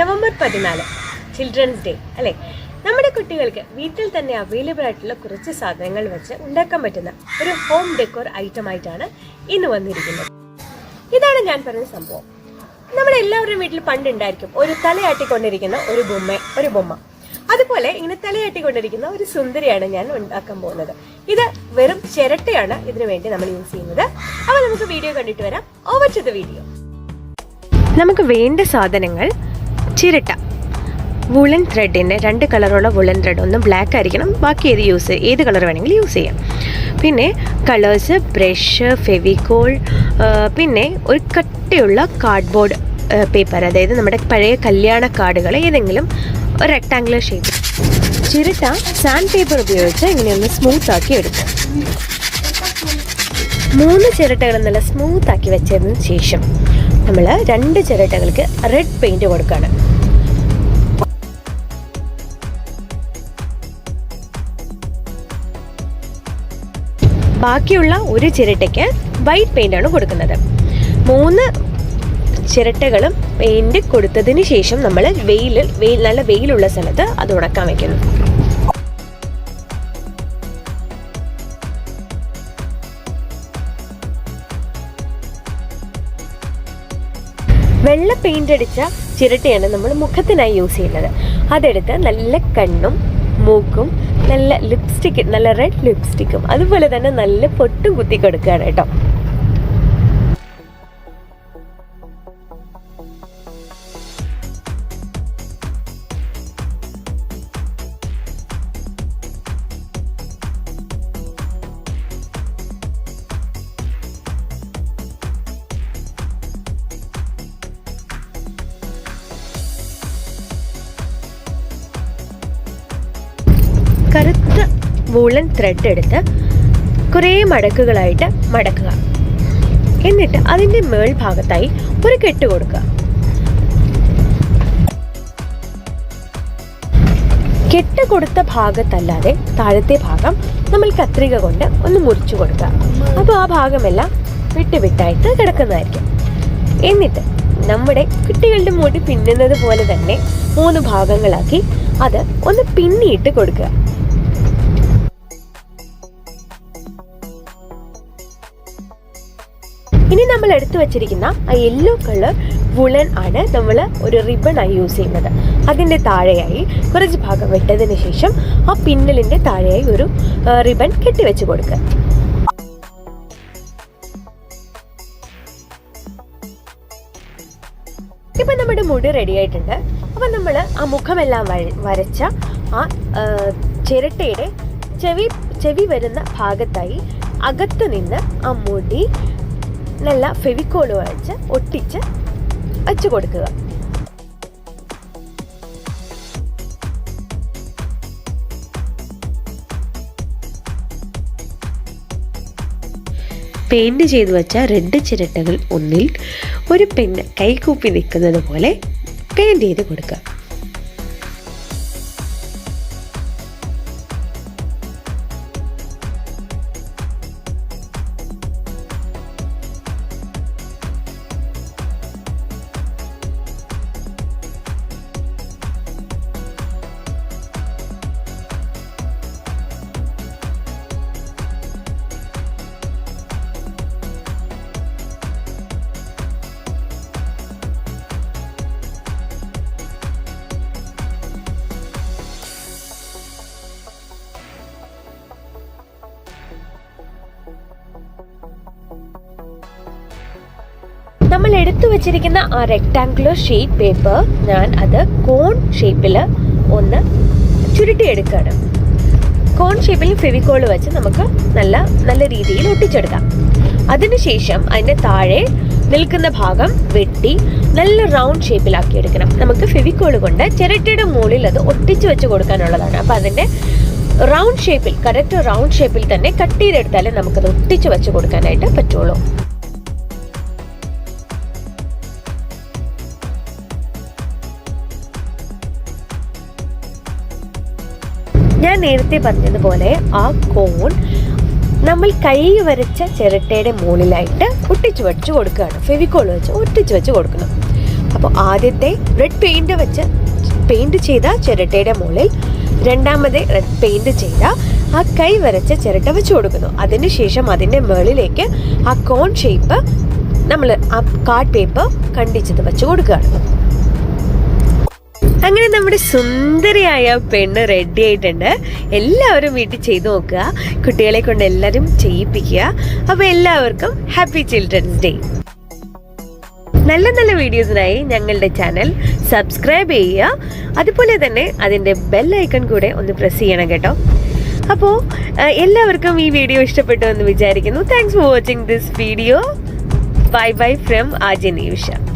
November 14 children's day അല്ലേ. നമ്മുടെ കുട്ടികൾക്ക് വീട്ടിൽ തന്നെ അവൈലബിൾ ആയിട്ടുള്ള കുറച്ച് സാധനങ്ങൾ വെച്ച് ഉണ്ടാക്കാൻ പറ്റുന്ന ഒരു ഹോം ഡെക്കോർ ഐറ്റം ആയിട്ടാണ് ഇന്ന് വന്നിരിക്കുന്നത്. ഇതാണ് ഞാൻ പറഞ്ഞ സംഭവം. നമ്മളെല്ലാവരുടെയും വീട്ടിൽ പണ്ടുണ്ടായിരിക്കും ഒരു തലയാട്ടിക്കൊണ്ടിരിക്കുന്ന ഒരു ബൊമ്മ. അതുപോലെ ഇങ്ങനെ തലയാട്ടിക്കൊണ്ടിരിക്കുന്ന ഒരു സുന്ദരിയാണ് ഞാൻ ഉണ്ടാക്കാൻ പോകുന്നത്. ഇത് വെറും ചിരട്ടയാണ് ഇതിനു വേണ്ടി നമ്മൾ യൂസ് ചെയ്യുന്നത്. അപ്പോൾ നമുക്ക് വീഡിയോ കണ്ടിട്ട് വരാം. Over to the video. നമുക്ക് വേണ്ട സാധനങ്ങൾ: ചിരട്ട, വൂളൻ ത്രെഡിൻ്റെ 2 കളറുള്ള വൂളൻ ത്രെഡ്, ഒന്ന് ബ്ലാക്ക് ആയിരിക്കണം, ബാക്കി ഏത് കളർ വേണമെങ്കിലും യൂസ് ചെയ്യാം. പിന്നെ കളേഴ്സ്, ബ്രഷ്, ഫെവിക്കോൾ, പിന്നെ ഒരു കട്ടിയുള്ള കാർഡ്ബോർഡ് പേപ്പർ, അതായത് നമ്മുടെ പഴയ കല്യാണ കാർഡുകൾ ഏതെങ്കിലും ഒരു റെക്ടാങ്കുലർ ഷേപ്പ്. ചിരട്ട സാൻഡ് പേപ്പർ ഉപയോഗിച്ച് ഇങ്ങനെയൊന്ന് സ്മൂത്താക്കി എടുക്കും. 3 ചിരട്ടകൾ നല്ല സ്മൂത്താക്കി വെച്ചതിന് ശേഷം നമ്മൾ 2 ചിരട്ടകൾക്ക് റെഡ് പെയിൻറ്റ് കൊടുക്കുകയാണ്. ബാക്കിയുള്ള ഒരു ചിരട്ടയ്ക്ക് വൈറ്റ് പെയിൻ്റാണ് കൊടുക്കുന്നത്. 3 ചിരട്ടകളും പെയിൻറ്റ് കൊടുത്തതിന് ശേഷം നമ്മൾ നല്ല വെയിലുള്ള സ്ഥലത്ത് അത് ഉണക്കാൻ വയ്ക്കുന്നു. വെള്ള പെയിൻ്റ് അടിച്ച ചിരട്ടയാണ് നമ്മൾ മുഖത്തിനായി യൂസ് ചെയ്യുന്നത്. അതെടുത്ത് നല്ല കണ്ണും മൂക്കും നല്ല ലിപ്സ്റ്റിക്ക്, നല്ല റെഡ് ലിപ്സ്റ്റിക്കും അതുപോലെ തന്നെ നല്ല പൊട്ടും കുത്തി കൊടുക്കുകയാണ് കേട്ടോ. കറുത്ത വൂളൻ ത്രെഡ് എടുത്ത് കുറേ മടക്കുകളായിട്ട് മടക്കുക. എന്നിട്ട് അതിൻ്റെ മേൽഭാഗത്തായി ഒരു കെട്ട് കൊടുക്കുക. കെട്ട് കൊടുത്ത ഭാഗത്തല്ലാതെ താഴത്തെ ഭാഗം നമ്മൾ കത്രിക കൊണ്ട് ഒന്ന് മുറിച്ചു കൊടുക്കുക. അപ്പോൾ ആ ഭാഗമെല്ലാം വിട്ടായിട്ട് കിടക്കുന്നതായിരിക്കും. എന്നിട്ട് നമ്മുടെ കുട്ടികളുടെ മുടി പിന്നുന്നത് പോലെ തന്നെ 3 ഭാഗങ്ങളാക്കി അത് ഒന്ന് പിന്നിയിട്ട് കൊടുക്കുക. ഇനി നമ്മൾ എടുത്തു വച്ചിരിക്കുന്ന ആ യെല്ലോ കളർ വുളൻ ആണ് നമ്മൾ ഒരു റിബണായി യൂസ് ചെയ്യുന്നത്. അതിൻ്റെ താഴെയായി കുറച്ച് ഭാഗം വെട്ടതിന് ശേഷം ആ പിന്നലിൻ്റെ താഴെയായി ഒരു റിബൺ കെട്ടിവെച്ച് കൊടുക്കുക. ഇപ്പം നമ്മുടെ മുടി റെഡി ആയിട്ടുണ്ട്. അപ്പം നമ്മൾ ആ മുഖമെല്ലാം വരച്ച ആ ചിരട്ടയുടെ ചെവി വരുന്ന ഭാഗത്തായി അകത്ത് നിന്ന് ആ മുടി നല്ല ഫെവിക്കോൾ ഒട്ടിച്ച് വച്ച് കൊടുക്കുക. പെയിൻറ് ചെയ്ത് വെച്ച റെഡ് ചിരട്ടകൾ ഒന്നിൽ ഒരു പെണ്ണ് കൈകൂപ്പി നിൽക്കുന്നത് പോലെ പെയിൻറ് ചെയ്ത് കൊടുക്കുക. നമ്മൾ എടുത്തു വെച്ചിരിക്കുന്ന ആ റെക്ടാങ്കുലർ ഷീറ്റ് പേപ്പർ ഞാൻ അത് കോൺ ഷേപ്പിൽ ഒന്ന് ചുരുട്ടിയെടുക്കുകയാണ്. കോൺ ഷേപ്പിൽ ഫെവിക്കോൾ വെച്ച് നമുക്ക് നല്ല രീതിയിൽ ഒട്ടിച്ചെടുക്കാം. അതിനുശേഷം അതിൻ്റെ താഴെ നിൽക്കുന്ന ഭാഗം വെട്ടി നല്ല റൗണ്ട് ഷേപ്പിലാക്കി എടുക്കണം. നമുക്ക് ഫെവിക്കോൾ കൊണ്ട് ചിരട്ടയുടെ മുകളിൽ അത് ഒട്ടിച്ചു വെച്ച് കൊടുക്കാനുള്ളതാണ്. അപ്പോൾ അതിൻ്റെ റൗണ്ട് ഷേപ്പിൽ, കറക്റ്റ് റൗണ്ട് ഷേപ്പിൽ തന്നെ കട്ട് ചെയ്തെടുത്താലേ നമുക്കത് ഒട്ടിച്ചു വെച്ച് കൊടുക്കാനായിട്ട് പറ്റുള്ളൂ. ഞാൻ നേരത്തെ പറഞ്ഞതുപോലെ ആ കോൺ നമ്മൾ കൈ വരച്ച ചിരട്ടയുടെ മുകളിലായിട്ട് ഒട്ടിച്ചു വെച്ച് കൊടുക്കുകയാണ്. ഫെവിക്കോൾ വെച്ച് ഒട്ടിച്ചു വെച്ച് കൊടുക്കണം. അപ്പോൾ ആദ്യത്തെ റെഡ് പെയിൻറ് ചെയ്ത ചിരട്ടയുടെ മുകളിൽ രണ്ടാമത് റെഡ് പെയിൻറ് ചെയ്ത ആ കൈ വരച്ച ചിരട്ട വെച്ച് കൊടുക്കുന്നു. അതിനുശേഷം അതിൻ്റെ മുകളിലേക്ക് ആ കോൺ ഷേപ്പ് നമ്മൾ ആ കാർഡ് പേപ്പർ കണ്ടിച്ചത് വെച്ച് കൊടുക്കുകയാണ്. അങ്ങനെ നമ്മുടെ സുന്ദരിയായ പെണ്ണ് റെഡി ആയിട്ടുണ്ട്. എല്ലാവരും വീട്ടിൽ ചെയ്തു നോക്കുക, കുട്ടികളെ കൊണ്ട് എല്ലാവരും ചെയ്യിപ്പിക്കുക. അപ്പോൾ എല്ലാവർക്കും ഹാപ്പി ചിൽഡ്രൻസ് ഡേ. നല്ല നല്ല വീഡിയോസിനായി ഞങ്ങളുടെ ചാനൽ സബ്സ്ക്രൈബ് ചെയ്യുക. അതുപോലെ തന്നെ അതിൻ്റെ ബെൽ ഐക്കൺ കൂടെ ഒന്ന് പ്രസ് ചെയ്യണം കേട്ടോ. അപ്പോൾ എല്ലാവർക്കും ഈ വീഡിയോ ഇഷ്ടപ്പെട്ടു എന്ന് വിചാരിക്കുന്നു. Thanks for watching this video. Bye bye from Niyusha.